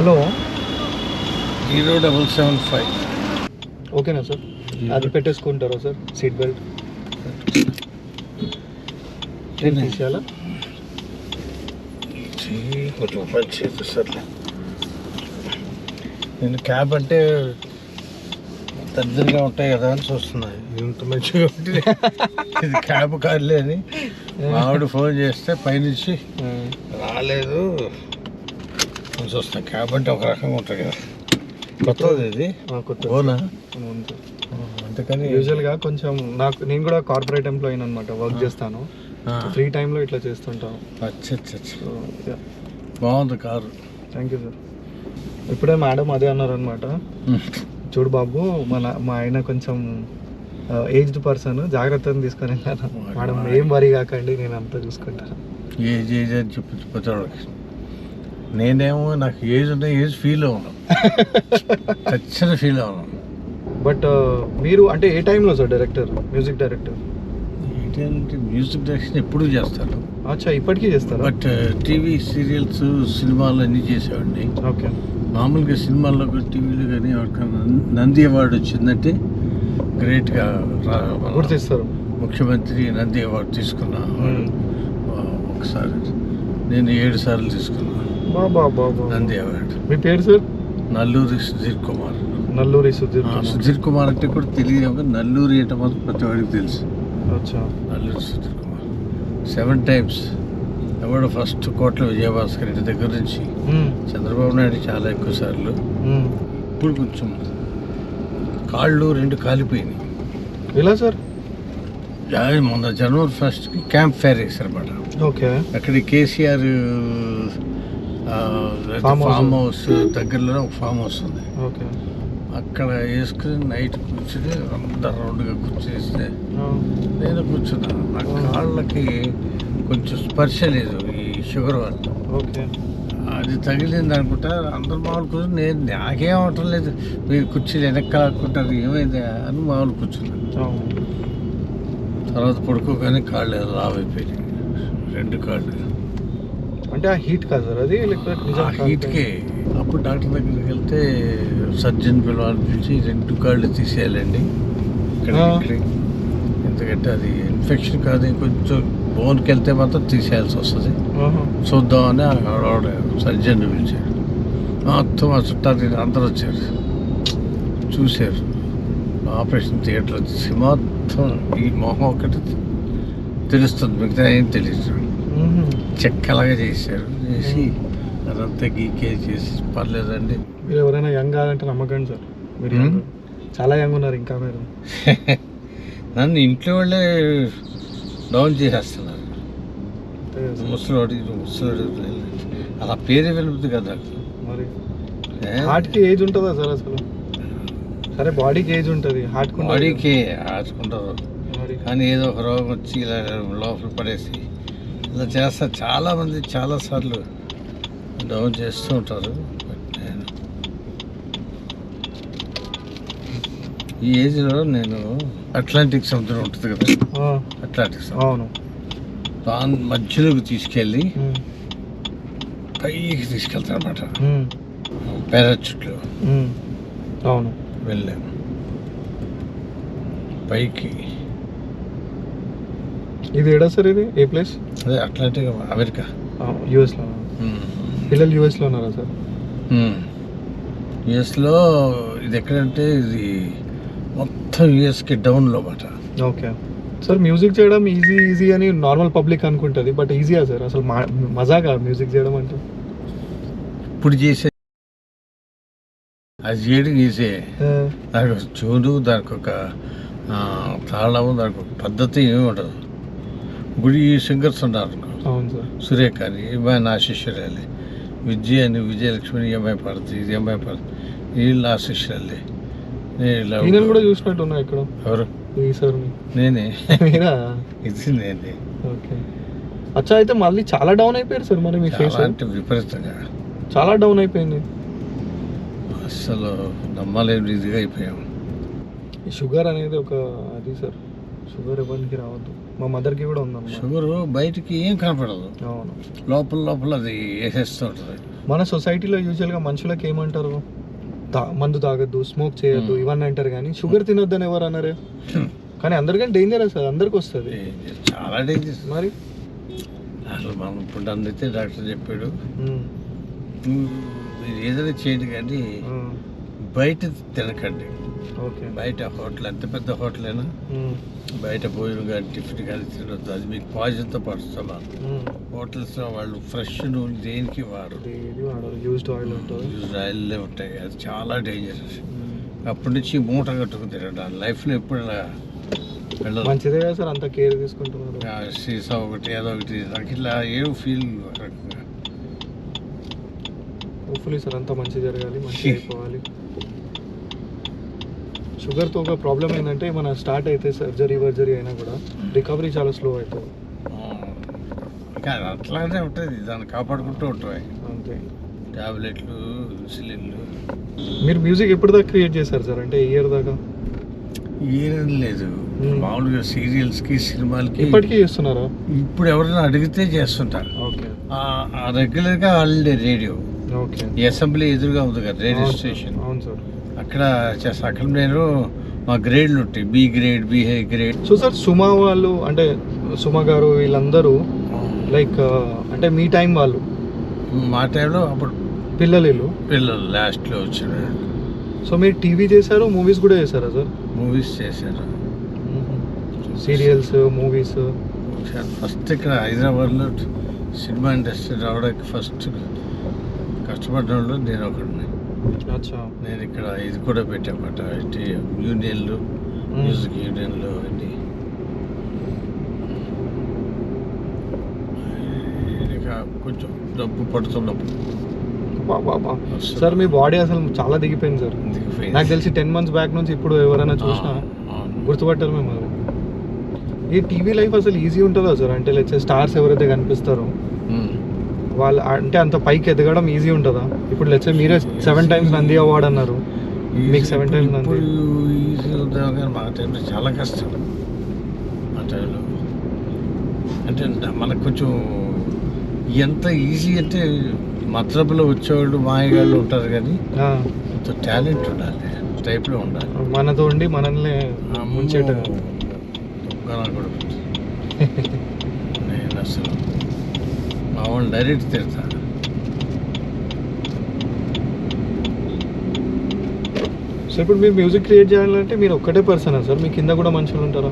Hello 0775. ఓకేనా sir? అది పెట్టేసుకుంటారా సార్? సీట్ బెల్ట్ తీసేయాలా? కొంచెం పని చేస్తారులే. నేను క్యాబ్ అంటే దగ్గరగా ఉంటాయి కదా అని చూస్తున్నా. ఇంత మంచిగా ఉంటుంది ఇది క్యాబ్ కాదులే అని ఆవిడ ఫోన్ చేస్తే పైనుంచి రాలేదు అని చూస్తున్నా. క్యాబ్ అంటే ఒక రకంగా ఉంటుంది కదా. కొత్తది ఇది ఓనా? అందుకని యూజువల్గా కొంచెం నేను కూడా కార్పొరేట్ ఎంప్లాయీ అనమాట. వర్క్ చేస్తాను. ఫ్రీ టైంలో ఇట్లా చేస్తుంటాను. బాగుంది కారు. Thank you sir. ఇప్పుడే మేడం అదే అన్నారు అనమాట, చూడు బాబు మా ఆయన కొంచెం ఏజ్డ్ పర్సన్, జాగ్రత్తగా తీసుకొని వెళ్ళాను మేడం. ఏం వరి కాకండి, నేను అంతా చూసుకుంటాను. ఏజ్ అని చెప్పి నేనేమో నాకు ఏజ్ ఉన్న ఏజ్ ఫీల్ అవును, ఖచ్చితంగా ఫీల్ అవును. బట్ మీరు అంటే ఏ టైంలో సార్ డైరెక్టర్, మ్యూజిక్ డైరెక్టర్? ఏంటంటే మ్యూజిక్ డైరెక్షన్ ఎప్పుడూ చేస్తాను. అచ్చా, ఇప్పటికీ చేస్తారా? బట్ టీవీ సీరియల్స్ సినిమాలు అన్నీ చేసేవాడిని. ఓకే. మామూలుగా సినిమాల్లో టీవీలో కానీ ఎవరికైనా నంది అవార్డు వచ్చిందంటే గ్రేట్గా గుర్తిస్తారు. ముఖ్యమంత్రి నంది అవార్డు తీసుకున్నా ఒకసారి. నేను 7 సార్లు తీసుకున్నాను నంది అవార్డు. మీ పేరు సార్? నల్లూరి సుధీర్ కుమార్. నల్లూరి సుధీర్. సుధీర్ కుమార్ అంటే కూడా తెలియదు, నల్లూరి అంటే మాత్రం ప్రతి వాడికి తెలుసు. Nalluri Sudheer Kumar 7 times award. First కోట్ల విజయభాస్కర్ రెడ్డి దగ్గర నుంచి చంద్రబాబు నాయుడు చాలా ఎక్కువ సార్లు. ఇప్పుడు కొంచెం కాళ్ళు 2 కాలిపోయినాయి. ఎలా సార్? మొన్న జనవరి 1st క్యాంప్ ఫైర్ వేశారు అన్నమాట. ఓకే. అక్కడ కేసీఆర్ ఫామ్ హౌస్ దగ్గరలో ఒక ఫామ్ హౌస్ ఉంది. ఓకే. అక్కడ వేసుకుని నైట్ కూర్చుని అందరు రౌండ్గా కూర్చేస్తే నేను కూర్చున్నాను. నా కాళ్ళకి కొంచెం స్పర్శ లేదు ఈ షుగర్ వల్ల. ఓకే. అది తగిలింది అనుకుంటా. అందరు మామూలు కూర్చొని నేను నాకేం అవటం లేదు, మీరు కుర్చీలు వెనక్కి లాక్కుంటారు ఏమైంది అని మామూలు కూర్చున్నాను. తర్వాత పడుకోగానే కాళ్ళు లావైపోయినాయి, 2 కాళ్ళు. అంటే ఆ హీట్ కాదు సార్ అది, హీట్కే. అప్పుడు డాక్టర్ దగ్గరికి వెళ్తే సర్జన్ పిలిచి 2 కాళ్ళు తీసేయాలండి ఇక్కడ, ఎందుకంటే అది ఇన్ఫెక్షన్ కాదు, కొంచెం బోన్కి వెళ్తే మాత్రం తీసేయాల్సి వస్తుంది, చూద్దామని ఆవిడ సర్జన్ పిలిచాడు. మొత్తం ఆ చుట్టాలు అందరూ వచ్చారు, చూశారు. ఆపరేషన్ థియేటర్లో తీసి మొత్తం ఈ మొహం ఒకటి తెలుస్తుంది, మిగతా ఏం తెలియదు. చెక్కలాగా చేశారు. చేసి అదంతా గీకే చేసి పర్లేదండి. మీరు ఎవరైనా యంగ్ కాదంటే నమ్మకండి సార్, మీరు చాలా యంగ్ ఉన్నారు ఇంకా. మీరు నన్ను ఇంట్లో వాళ్ళే డౌన్ చేసేస్తున్నారు. ముసలాడు అలా పేరే వెలుపుతుంది కదా. మరి హార్ట్కి ఏజ్ ఉంటుందా సార్ అసలు? సరే బాడీకి ఏజ్ ఉంటుంది, బాడీకి ఆడుకుంటారు కానీ ఏదో ఒక రోగం వచ్చి ఇలా లోపల పడేసి ఇలా చేస్తారు. చాలామంది చాలాసార్లు డౌన్ చేస్తూ ఉంటారు. నేను ఈ ఏజ్లో నేను అట్లాంటిక్ సముద్రం ఉంటుంది కదా, అట్లాంటిక్ సముద్రం దాని మధ్యలోకి తీసుకెళ్ళి పైకి తీసుకెళ్తాను అనమాట. పారాచూట్లో అవును వెళ్ళాము పైకి. ఇది ఏడా సార్? ఇది ఏ ప్లేస్? అదే అట్లాంటిక్, అమెరికా, యుఎస్లో. పిల్లలు యుఎస్లో ఉన్నారా సార్? యుఎస్లో. ఇది ఎక్కడంటే ఇది మొత్తం యుఎస్కి డౌన్లో మాట. Okay sir. మ్యూజిక్ చేయడం ఈజీ అని నార్మల్ పబ్లిక్ అనుకుంటుంది, బట్ ఈజీయా సార్ అసలు? మజాగా మ్యూజిక్ చేయడం అంటే? ఇప్పుడు చేసే అది చేయడం ఈజీ. దానికి ఒక చూడు, దానికి ఒక తాళము, దానికి ఒక పద్ధతి ఏమి ఉండదు. గుడి సింగర్స్ ఉన్నారు, సురేఖ అని ఈమె నా శిష్యురాలి, విజయ అని విజయలక్ష్మి అమ్మాయి పడుతుంది, ఇది అమ్మాయి పడుతుంది, వీళ్ళు నా శిష్యురాలి. నేను కూడా చూసినట్టు ఉన్నా ఇక్కడ. ఎవరు? నేనే. ఇది నేనే. ఓకే. అచ్చా, అయితే మళ్ళీ చాలా డౌన్ అయిపోయారు సార్ మరి మీ ఫేస్? అంటే విపరీతంగా చాలా డౌన్ అయిపోయింది అసలు, నమ్మలేని ఇదిగా అయిపోయాము. షుగర్ అనేది ఒక అది సార్, షుగర్ ఎవరికి రావద్దు. మా మదర్కి కూడా ఉందన్నమాట. షుగర్ బయటికి ఏం కనపడదు, అవును. లోపల అది వేసేస్తూ ఉంటుంది. మన సొసైటీలో యూజువల్గా మనుషులకు ఏమంటారు, మందు తాగొద్దు, స్మోక్ చేయొద్దు, ఇవన్నీ అంటారు. కానీ షుగర్ తినొద్దని ఎవరు అన్నారు? కానీ అందరికీ డేంజరస్, అది అందరికి వస్తుంది. చాలా డేంజరస్. మరి అసలు మనం ఇప్పుడు అందితే డాక్టర్ చెప్పాడు, మీరు ఏదైనా చేయండి కానీ బయట తినకండి. ఓకే. బయట హోటల్ ఎంత పెద్ద హోటల్ అయినా బయట భోజనం కానీ టిఫిన్ కానీ తినొద్దు, అది మీకు పాయిజన్తో పడుతున్నాను. హోటల్స్లో వాళ్ళు ఫ్రెష్ నూనె దేనికి వాడరు, యూజ్డ్ ఆయిల్ ఉంటుంది, యూజ్డ్ ఆయిల్లే ఉంటాయి. అది చాలా డేంజరస్. అప్పటి నుంచి మూట కట్టుకుని తినడం లైఫ్లో ఎప్పుడు వెళ్ళదు. మంచిదే కదా సార్, అంత కేర్ తీసుకుంటున్నారు. సీసా ఒకటి ఏదో ఒకటి నాకు ఇట్లా ఏం ఫీల్ రకంగా. హోప్ఫుల్లీ సార్ అంతా మంచి జరగాలి, మంచి అయిపోవాలి. షుగర్తో ఒక ప్రాబ్లం ఏంటంటే మన స్టార్ట్ అయితే సర్జరీ అయినా కూడా రికవరీ చాలా స్లో అవుతుంది. అట్లానే ఉంటుంది, దాన్ని కాపాడుకుంటూ ఉంటాయి. అంతే. టాబ్లెట్లు, ఇన్సులిన్లు. మీరు మ్యూజిక్ ఎప్పుడు దాకా క్రియేట్ చేశారు సార్? అంటే ఇయర్ దాకా? ఏం లేదు, మామూలుగా సీరియల్స్కి సినిమాలకి. ఇప్పటికీ చేస్తున్నారా? ఇప్పుడు ఎవరైనా అడిగితే చేస్తుంటారు. ఓకే. రెగ్యులర్గా ఆల్రెడీ రేడియో, ఓకే, ఈ అసెంబ్లీ ఎదురుగా ఉంది కదా రేడియో స్టేషన్, అవును సార్, అక్కడ చేస్తా. అక్కడ నేను మా గ్రేడ్లు ఉంటాయి, B grade, B high grade. So sir Suma వాళ్ళు, అంటే సుమా గారు వీళ్ళందరూ లైక్ అంటే మీ టైం వాళ్ళు, మా టైంలో అప్పుడు పిల్లలు లాస్ట్లో వచ్చినాడు. సో మీరు టీవీ చేశారు, మూవీస్ కూడా చేశారా సార్? మూవీస్ చేశాను, సీరియల్స్, మూవీస్. ఫస్ట్ ఇక్కడ హైదరాబాద్లో సినిమా ఇండస్ట్రీ రావడానికి ఫస్ట్ కష్టపడిన వాళ్ళు నేను ఒకడిని. అచ్చా. నేను ఇక్కడ ఇది కూడా పెట్టామాట, యూనియన్లు, మ్యూజిక్ యూనియన్లు అన్నీ. ఇక కొంచెం డబ్బు పడుతున్నప్పుడు సార్ మీ బాడీ అసలు చాలా దిగిపోయింది సార్. నాకు తెలిసి 10 months బ్యాక్ నుంచి ఇప్పుడు ఎవరైనా చూసినా గుర్తుపట్టారు మిమ్మల్ని. ఈ టీవీ లైఫ్ అసలు ఈజీ ఉంటుందా సార్? అంటే లేకపోతే స్టార్స్ ఎవరైతే కనిపిస్తారో వాళ్ళు అంటే అంత పైకి ఎదగడం ఈజీ ఉంటుందా? ఇప్పుడు లేకపోతే మీరే 7 times నంది అవార్డ్ అన్నారు, మీకు 7 times నంది. ఈజీ ఉందా? కానీ మా టైంలో చాలా కష్టం. మా టైంలో అంటే మనకు కొంచెం ఎంత ఈజీ అంటే మతలబులో వచ్చేవాళ్ళు మాయగాళ్ళు ఉంటారు, కానీ కొంత టాలెంట్ ఉండాలి, టైప్లో ఉండాలి. మనతో ఉండి మనల్ని ముంచేట నేను అసలు మా వాళ్ళు డైరెక్ట్ తిడతాను. సో ఇప్పుడు మీరు మ్యూజిక్ క్రియేట్ చేయాలంటే మీరు ఒక్కటే పర్సనా సార్? మీ కింద కూడా మనుషులు ఉంటారా?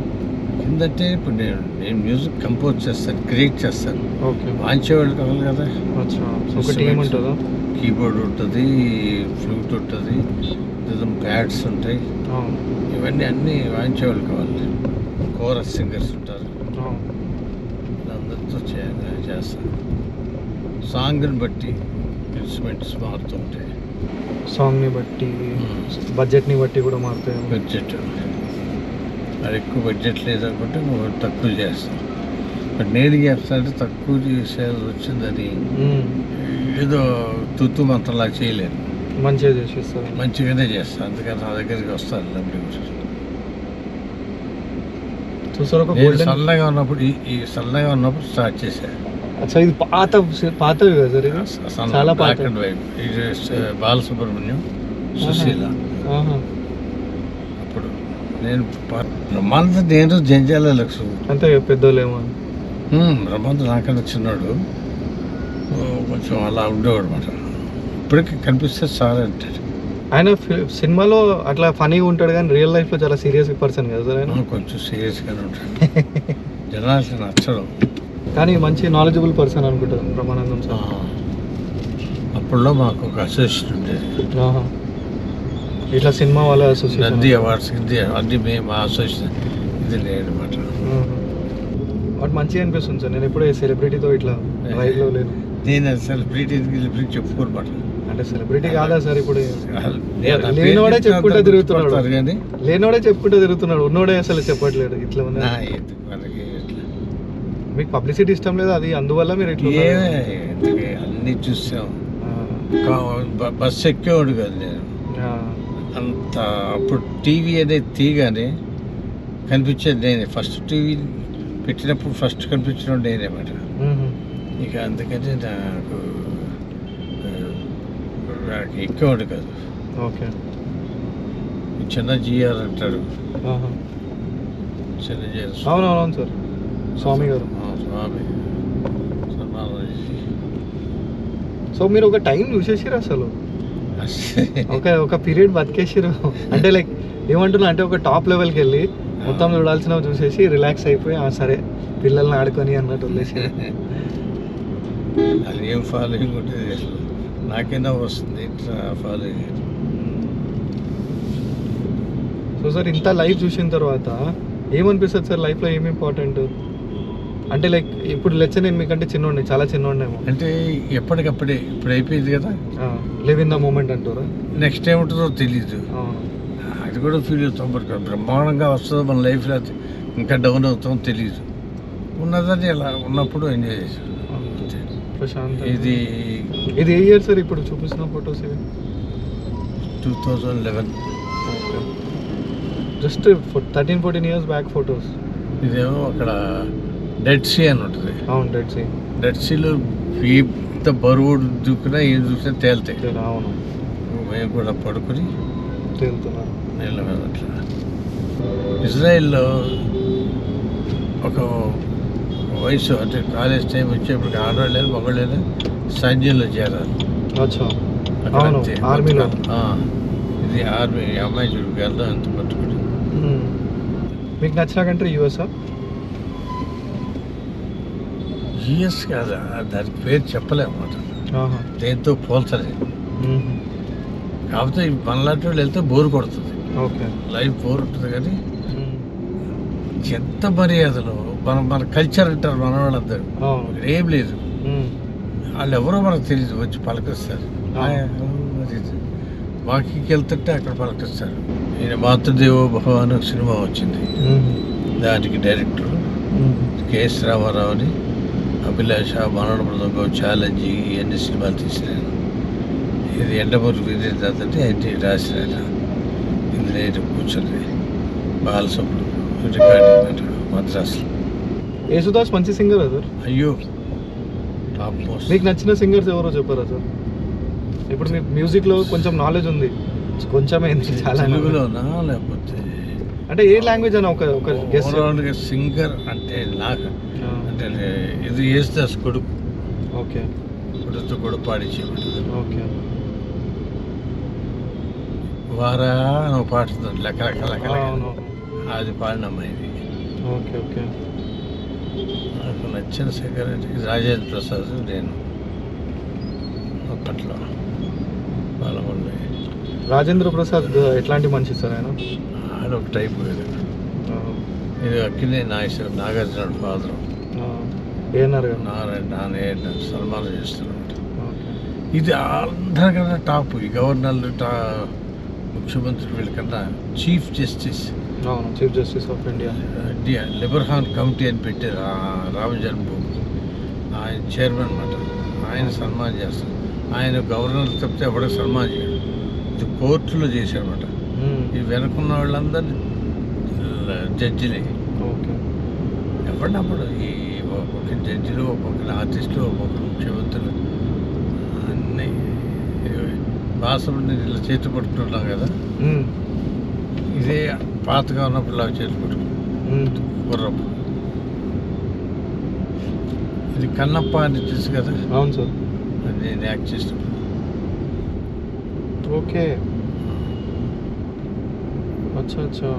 కిందంటే ఇప్పుడు నేను మ్యూజిక్ కంపోజ్ చేస్తాను, క్రియేట్ చేస్తాను. ఓకే. వాయించేవాళ్ళు కావాలి కదా. ఒక టీం ఉంటుందా? కీబోర్డ్ ఉంటుంది, ఫ్లూట్ ఉంటుంది, ప్యాడ్స్ ఉంటాయి, ఇవన్నీ అన్నీ వాయించేవాళ్ళు కావాలి. కోరస్ సింగర్స్ ఉంటారు, అందరితో చేస్తాను. సాంగ్ని బట్టి ఇన్స్ట్రుమెంట్స్ మారుతూ ఉంటాయి, సాంగ్ని బట్టి, బడ్జెట్ని బట్టి కూడా మారుతాయి. బడ్జెట్ అది ఎక్కువ బడ్జెట్ లేదనుకుంటే తక్కువ చేస్తాం. బట్ నేను చేస్తానంటే తక్కువ చేసేది వచ్చిందని ఏదో తుత్తు మంత్రంలా చేయలేను, మంచిగా చేసేస్తారు, మంచిగానే చేస్తాను. అందుకని నా దగ్గరికి వస్తాను లబ్డి గురించి. సన్నగా ఉన్నప్పుడు ఈ సన్నగా ఉన్నప్పుడు స్టార్ట్ చేశాను. అచ్చా, ఇది పాతవి కదా సార్? ఇది చాలా పాత. ఇది బాలసుబ్రహ్మణ్యం, సుశీల. అప్పుడు నేను బ్రహ్మానంద, నేను జంజాల లక్ష్మి అంతే పెద్దోళ్ళేమో. బ్రహ్మానంద నాకన్నా చిన్నాడు, కొంచెం అలా ఉండేవాడు అనమాట. ఇప్పటికీ కనిపిస్తే చాలా అంటాడు. ఆయన సినిమాలో అట్లా ఫనీగా ఉంటాడు, కానీ రియల్ లైఫ్లో చాలా సీరియస్ పర్సన్ కదా సార్ ఆయన? కొంచెం సీరియస్గానే ఉంటాడు, జనాలకి నచ్చడం. కానీ మంచి నాలెడ్జబుల్ పర్సన్ అనుకుంటాను బ్రహ్మానందం సార్. అప్పుడులో మాకు ఒక అసోసియేషన్ ఉండేది, ఇట్లా సినిమా వాళ్ళ అసోసియేషన్, నంది అవార్డ్స్ ఇది అన్ని మేము మా అసోసియేషన్ ఇది లేదన్నమాట. వాటి మంచిగా అనిపిస్తుంది సార్. నేను ఎప్పుడూ సెలబ్రిటీతో ఇట్లా రైల్లో లేను. నేను సెలబ్రిటీ చెప్పుకోనమాట. అంటే సెలబ్రిటీ కాదా సార్? ఇప్పుడు లేనోడే చెప్పుకుంటూ తిరుగుతున్నాడు, కానీ లేనోడే చెప్పుకుంటూ తిరుగుతున్నాడు, ఉన్నోడే అసలు చెప్పట్లేదు. ఇట్లా ఉంది. మీకు పబ్లిసిటీ ఇష్టం లేదు, అది అందువల్ల మీరు ఇట్లా అన్ని చూసాం. బస్సు ఎక్కేవాడు కాదు నేను అంత. అప్పుడు టీవీ అనేది తీగానే కనిపించేది నేనే. ఫస్ట్ టీవీ పెట్టినప్పుడు ఫస్ట్ కనిపించడం నేనే అన్నమాట. ఇక అందుకని నాకు ఎక్కేవాడు కాదు. ఓకే. చిన్న జిఆర్ అంటాడు, చిన్న జిఆర్. అవునవును సార్, స్వామి గారు. స్వామి సన్మానం చేసి. సో మీరు ఒక టైం చూసేసిరు అసలు, ఒక పీరియడ్ బతికేసిరు. అంటే లైక్ ఏమంటున్నా అంటే ఒక టాప్ లెవెల్కి వెళ్ళి మొత్తం చూడాల్సినవి చూసేసి రిలాక్స్ అయిపోయి సరే పిల్లల్ని ఆడుకొని అన్నట్టు వదిలేసి. అది ఏం ఫాలోయింగ్ ఉంటుంది అసలు, నాకైనా వస్తుంది ఇట్లా ఫాలోయింగ్. సో సార్ ఇంత లైఫ్ చూసిన తర్వాత ఏమనిపిస్తుంది సార్, లైఫ్లో ఏమి ఇంపార్టెంట్ అంటే లైక్ ఇప్పుడు లెచ్చ నేను మీకంటే చిన్నోండి, చాలా చిన్నోండేమో. అంటే ఎప్పటికప్పుడే ఇప్పుడు అయిపోయింది కదా, లివ్ ఇన్ ద మూమెంట్ అంటారా. నెక్స్ట్ ఏముంటుందో తెలీదు, అది కూడా ఫీల్ అవుతాం. బ్రహ్మాండంగా వస్తుందో మన లైఫ్లో, ఇంకా డౌన్ అవుతామో తెలియదు. ఉన్నదని అలా ఉన్నప్పుడు ఎంజాయ్ చేశాను. ఇది ఇది ఏ ఇయర్ సార్ ఇప్పుడు చూపిస్తున్న ఫొటోస్? ఇవి 2011. Just 13-14 years back photos. ఇదేమో అక్కడ డెడ్ సీ అని ఉంటుంది. అవును, డెడ్ సీ. డెడ్ సీలో ఎంత బరువు దూకున్నా ఏం చూసినా తేలుతాయి. అవును, మేము కూడా పడుకుని తేలుతున్నాం నీళ్ళ మీద. అట్లా ఇజ్రాయిల్లో ఒక వయసు అంటే కాలేజ్ టైం వచ్చేప్పటికి ఆడవాళ్ళు మగవాళ్ళు సైన్యంలో చేరాలి. అవును, ఆర్మీలో. ఇది ఆర్మీ. అమ్మాయి చూడు వెళ్దాం ఎంత పట్టుకుని. మీకు నచ్చిన కంట్రీ యూఎస్ఆ? యూఎస్ కాదా, దానికి పేరు చెప్పలేమన్నమాట, దేంతో పోల్చలేదు. కాకపోతే మనలాంటి వాళ్ళు వెళ్తే బోర్ కొడుతుంది. ఓకే, లైఫ్ బోర్ ఉంటుంది. కానీ ఎంత మర్యాదలో మన కల్చర్ అంటారు మన వాళ్ళందరూ. ఏం లేదు, వాళ్ళు ఎవరో మనకు తెలియదు, వచ్చి పలకరిస్తారు. వాకింగ్కి వెళ్తుంటే అక్కడ పలకరిస్తారు. ఈయన మాతృదేవో భవ అనే సినిమా వచ్చింది, దానికి డైరెక్టర్ కెఎస్ రామారావు అని. అభిలాష, మనోడ మృదంగం, ఛాలెంజ్, ఇవన్నీ సినిమాలు తీసినాను. ఇది ఎండమూరి వీరేంద్రనాథ్ అంటే ఆయన రాసిన. ఇందులో కూర్చొని బాలసప్పుడు రికార్డింగ్ అంటాడు మద్రాసులో. యేసుదాస్ మంచి సింగర్ సార్? అయ్యో, టాప్ మోస్ట్. మీకు నచ్చిన సింగర్స్ ఎవరో చెప్పారా సార్? ఇప్పుడు మీకు మ్యూజిక్లో కొంచెం నాలెడ్జ్ ఉంది, కొంచెం ఏంటి చాలా. తెలుగులోనా లేకపోతే అంటే ఏ లాంగ్వేజ్ అని ఒక గెస్? సింగర్ అంటే నాకు అంటే ఇది యేసుదాస్ కొడుకు. ఓకే, కొడుకుతో కూడా పాడించేవాడు. ఓకే. వారా నువ్వు పాడుతుంది లెక్క లెక్క లెక్క అది పాడిన అమ్మాయిది. Okay, okay. నాకు నచ్చిన సింగర్ అంటే రాజేంద్ర ప్రసాద్. నేను అప్పట్లో పాల్గొండే. రాజేంద్ర ప్రసాద్ ఎట్లాంటి మనిషి సార్ ఆయన? ఆయన ఒక టైప్. ఇది అక్కినే నాగార్జున ఫాదర్ నారాయణ సన్మానం చేస్తున్నాడు. ఇది అందరికన్నా టాప్. ఈ గవర్నర్లు ముఖ్యమంత్రి వీళ్ళకన్నా chief justice of India Liberhan committee అని పెట్టారు రామ జన్మభూమి. ఆయన చైర్మన్ అన్నమాట. ఆయన సన్మానం చేస్తారు. ఆయన గవర్నర్ తప్పితే ఎవరికి సన్మానం చేయడు. ఇది కోర్టులో చేశారన్నమాట. ఈ వెనుకున్న వాళ్ళందరూ జడ్జిలే. ఎప్పటినప్పుడు ఈ ఒక్కొక్క జడ్జిలు, ఒక్కొక్క ఆర్టిస్టులు, ఒక్కొక్క ముఖ్యమంత్రులు అన్నీ భాషని ఇలా చేతి పట్టుకుంటున్నాం కదా. ఇదే పాతగా ఉన్నప్పుడు ఇలా చేతి పట్టుకుంటాం గుర్రపు. ఇది కన్నప్ప అని తెలుసు కదా. అవును సార్, అది నేను యాక్ట్ చేస్తాను. ఓకే, అచ్చా అచ్చా.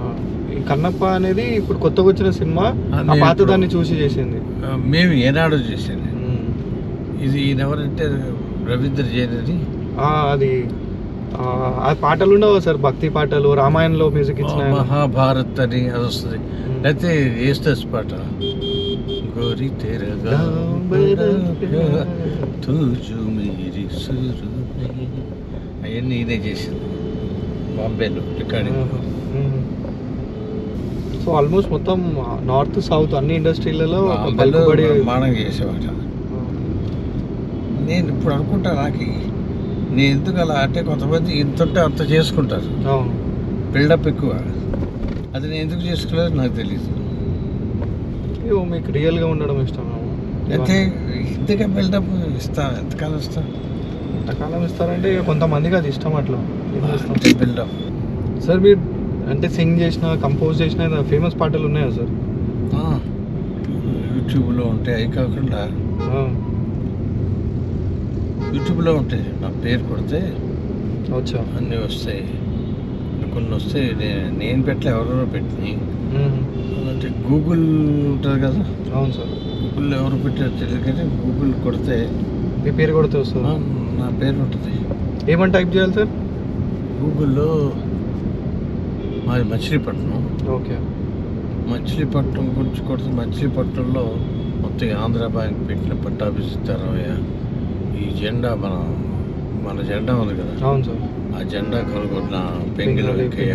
ఈ కన్నప్ప అనేది ఇప్పుడు కొత్తగా వచ్చిన సినిమా, పాత దాన్ని చూసి చేసింది. మేము ఏనాడో చేసింది. ఇది ఈయనెవరంటే రవీంద్ర జైన్ అని. అది ఆ పాటలు ఉండవు సార్, భక్తి పాటలు, రామాయణంలో మ్యూజిక్ ఇచ్చిన. మహాభారత్ అని అది వస్తుంది. అయితే యేసుదాస్ పాట గోరి తెరగా అవన్నీ ఈయనే చేసింది బాంబేలో రికార్డింగ్. సో ఆల్మోస్ట్ మొత్తం నార్త్ సౌత్ అన్ని ఇండస్ట్రీలలో నిర్మాణం చేసేవాట. నేను ఇప్పుడు అనుకుంటా, నాకు నేను ఎందుకు అలా అంటే కొంతమంది ఇంత అంత చేసుకుంటారు, బిల్డప్ ఎక్కువ. అది నేను ఎందుకు చేసుకోలేదు నాకు తెలియదు. ఏమో మీకు రియల్గా ఉండడం ఇష్టం అయితే ఇంతగా బిల్డప్ ఇస్తా, ఎంతకాలం ఇస్తా, ఎంతకాలం ఇస్తారంటే ఇక కొంతమందికి అది ఇష్టం అట్లా. అంటే బిల్డప్. సార్ మీరు అంటే సింగ్ చేసిన, కంపోజ్ చేసిన ఫేమస్ పాటలు ఉన్నాయా సార్? యూట్యూబ్లో ఉంటాయి. అవి కాకుండా యూట్యూబ్లో ఉంటాయి. నా పేరు కొడితే వచ్చా అన్నీ వస్తాయి. కొన్ని వస్తాయి నేను పెట్టలే, ఎవరెవరో పెట్టినాయి. అంటే గూగుల్ ఉంటుంది కదా. అవును సార్. గూగుల్లో ఎవరు పెట్టారు తెలియదు కానీ గూగుల్ కొడితే మీ పేరు కొడితే వస్తుంది. నా పేరు ఉంటుంది. ఏమని టైప్ చేయాలి సార్? గూగుల్లో మాది మచిలీపట్నం. ఓకే. మచిలీపట్నం గురించి కొడితే మచిలీపట్నంలో మొత్తం ఆంధ్ర బ్యాంక్ పెట్టిన పట్టాభి సీతారామయ్య, ఈ జెండా మన జెండా ఉంది కదా. అవును సార్. ఆ జెండా కొనుక్కున్న పెంగిల వెంకయ్య,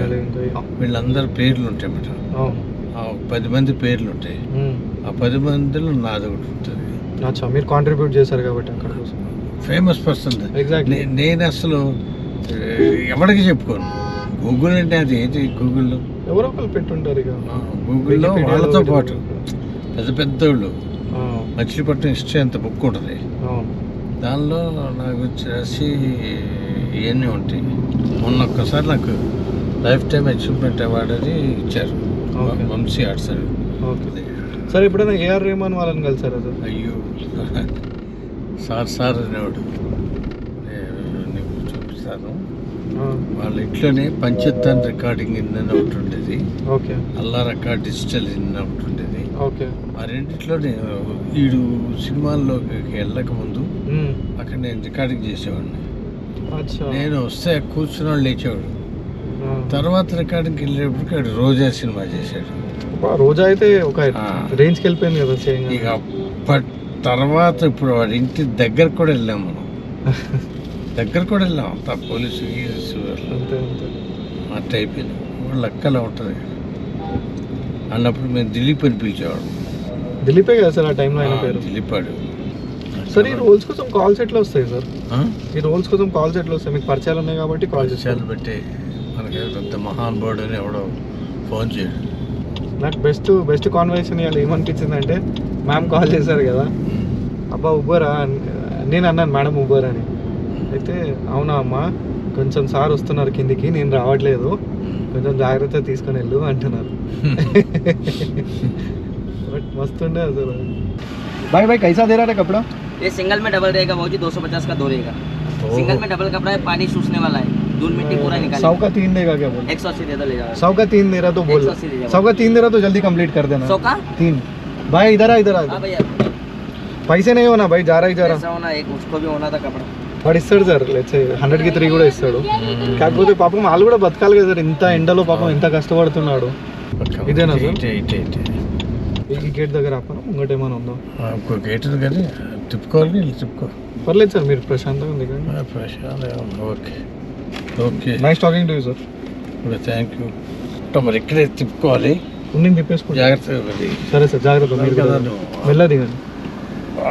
వీళ్ళందరి పేర్లు ఉంటాయి అన్నమాట. ఆ 10 మంది పేర్లు ఉంటాయి. ఆ 10 మందిలో నాది ఒకటి ఉంటుంది. అచ్చా, మీరు కాంట్రిబ్యూట్ చేశారు కాబట్టి అక్కడ ఫేమస్ పర్సన్. ఎగ్జాక్ట్లీ. నేను అసలు ఎవరికి చెప్పుకోను. గూగుల్ అంటే అది ఏంటి, గూగుల్లో ఎవరో ఒకరు పెట్టుంటారు ఇక. గూగుల్లో వాళ్ళతో పాటు పెద్ద పెద్దోళ్ళు మచిలీపట్నం హిస్టరీ అంత బుక్ ఉంటుంది. దానిలో నాకు వచ్చేసి ఇవన్నీ ఉంటాయి. మొన్న ఒక్కసారి నాకు లైఫ్ టైం అచీవ్మెంట్ అవార్డు అని ఇచ్చారు, వంశీ ఆర్ట్స్ అని. సార్ ఎప్పుడైనా ఏఆర్ రెహమాన్ వాళ్ళని కలిసారా సార్? అయ్యో సార్ అనేవాడు. నీకు చూపిస్తాను. వాళ్ళ ఇంట్లోనే పంచత్తాన్ రికార్డింగ్ ఇన్ అని ఒకటి ఉండేది. Okay. Allah record digital in ఒకటి ఉండేది. ఓకే. ఆ రెండిట్లోనే వీడు సినిమాల్లోకి వెళ్ళక ముందు అక్కడ నేను రికార్డింగ్ చేసేవాడిని. నేను వస్తే కూర్చున్న వాళ్ళు లేచేవాడు. తర్వాత రికార్డింగ్కి వెళ్ళేటప్పటికి వాడు రోజా సినిమా చేశాడు. రోజా అయితే ఒక రేంజ్కి వెళ్ళిపోయింది కదా. ఇక అప్పటి తర్వాత ఇప్పుడు వాడి ఇంటి దగ్గర కూడా వెళ్ళాం మనం. దగ్గర కూడా వెళ్ళాం. అంతా పోలీసు అట్ట అయిపోయింది. వాళ్ళు అక్కలా ఉంటుంది అన్నప్పుడు మేము దిలీప్ అని పిలిచేవాడు. దిలీపే కదా సార్ ఆ టైంలో ఆయన పేరు? దిలీపాడు. సార్ ఈ రోల్స్ కోసం కాల్స్ ఎట్లా వస్తాయి సార్? ఈ రోల్స్ కోసం కాల్స్ ఎట్లా వస్తాయి? మీకు పరిచయాలు ఉన్నాయి కాబట్టి పరిచయాలు బట్టి మనకి పెద్ద మహానుభావుడు అని ఎవడో ఫోన్ చేయడు. నాకు బెస్ట్ కాన్వర్సేషన్ ఇవాళ ఏమనిపించింది అంటే, మ్యామ్ కాల్ చేశారు కదా, అబ్బా ఉబ్బరా నేను అన్నాను మేడం ఉబ్బర్ అని. అయితే అవునా అమ్మా, కొంచెం సార్ వస్తున్నారు కిందికి, నేను రావట్లేదు, కొంచెం జాగ్రత్త తీసుకొని వెళ్ళు అంటున్నారు. బట్ మస్తు ఉండే అసలు. भाई भाई कैसा दे रहा है कपड़ा? ये सिंगल में डबल रहेगा भाजी, 250 का 2 रहेगा. सिंगल में डबल कपड़ा है, पानी सूखने वाला है, धूल मिट्टी पूरा निकालेगा. 100 का 3 देगा क्या बोल? 180 दे दो, ले जाओ. 100 का 3 दे रहा तो बोल. 100 का 3 दे रहा तो जल्दी कंप्लीट कर देना. 100 का 3. भाई इधर आ. हां भैया, पैसे नहीं होना भाई, जा रहा. ऐसा होना, एक उसको भी होना था कपड़ा. వాడు ఇస్తాడు సార్, లెట్స్ 100 కి 3 కూడా ఇస్తాడు. కాకపోతే పాపం వాళ్ళు కూడా బతకాలి కదా సార్, ఇంత ఎండలో పాపం ఎంత కష్టపడుతున్నాడు. ఇదేనా సార్? ఈ గేట్ దగ్గర ఆపను, ముంగట ఏమైనా ఉందా? ఇంకో గేట్ ఉంది కానీ తిప్పుకోవాలి. తిప్పుకో, పర్లేదు సార్, మీరు ప్రశాంతంగా ఉంది కానీ. Okay okay. Nice talking to you sir. Thank you. మరి ఇక్కడే తిప్పుకోవాలి, నేను తిప్పేసుకుంటా. జాగ్రత్తగా. సరే సార్, జాగ్రత్త. మీరు కదా మెల్ల దిగండి.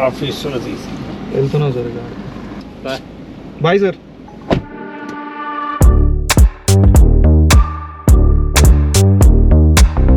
ఆఫీస్లో తీసి వెళ్తున్నాం సార్. Bye sir.